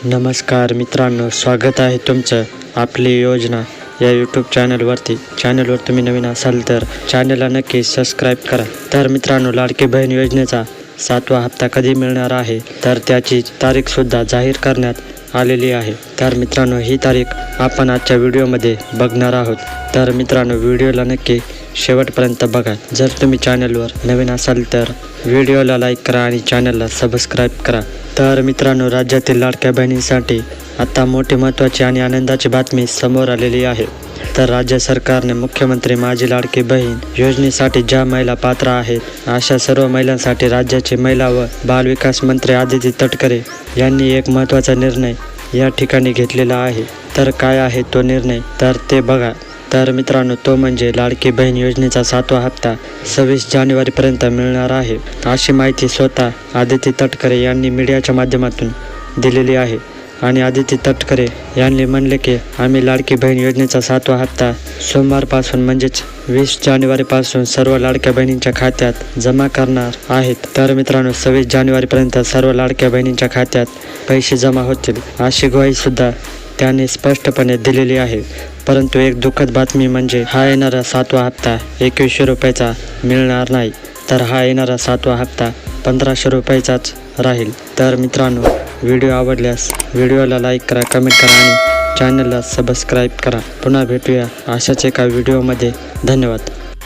नमस्कार मित्रांनो, स्वागत आहे तुमचं आपली योजना या यूट्यूब चॅनलवर तुम्ही नवीन असाल तर चॅनलला नक्की सबस्क्राईब करा. तर मित्रांनो, लाडकी बहीण योजनेचा 7वा हप्ता कधी मिळणार आहे तर त्याची तारीखसुद्धा जाहीर करण्यात आलेली आहे. तर मित्रांनो, ही तारीख आपण आजच्या व्हिडिओमध्ये बघणार आहोत. तर मित्रांनो, व्हिडिओला नक्की शेवटपर्यंत बघा. जर तुम्ही चॅनलवर नवीन असाल तर व्हिडिओला लाईक करा आणि चॅनलला सबस्क्राईब करा. तर मित्रांनो, राज्यातील लाडक्या बहिणींसाठी आता मोठी महत्त्वाची आणि आनंदाची बातमी समोर आलेली आहे. तर राज्य सरकारने मुख्यमंत्री माझी लाडकी बहीण योजनेसाठी ज्या महिला पात्र आहेत अशा सर्व महिलांसाठी राज्याचे महिला व बालविकास मंत्री आदिती तटकरे यांनी एक महत्त्वाचा निर्णय या ठिकाणी घेतलेला आहे. तर काय आहे तो निर्णय तर ते बघा. तर मित्रांनो, तो म्हणजे लाडकी बहीण योजनेचा 7वा हप्ता 26 जानेवारीपर्यंत मिळणार आहे, अशी माहिती स्वतः आदिती तटकरे यांनी मीडियाच्या माध्यमातून दिलेली आहे. आणि आदिती तटकरे यांनी म्हणले की आम्ही लाडकी बहीण योजनेचा 7वा हप्ता सोमवारपासून म्हणजेच 20 जानेवारीपासून सर्व लाडक्या बहिणींच्या खात्यात जमा करणार आहेत. तर मित्रांनो, 26 जानेवारीपर्यंत सर्व लाडक्या बहिणींच्या खात्यात पैसे जमा होतील अशी ग्वाहीसुद्धा त्यांनी स्पष्टपणे दिलेली आहे. परंतु एक दुःखद बातमी म्हणजे हा येणारा 7वा हप्ता 2100 रुपयाचा मिळणार नाही, तर हा येणारा 7वा हप्ता 1500 रुपयाचाच राहील. तर मित्रांनो, व्हिडिओ आवडल्यास व्हिडिओला लाईक करा, कमेंट करा आणि चॅनलला सबस्क्राईब करा. पुन्हा भेटूया अशाच एका व्हिडिओमध्ये. धन्यवाद.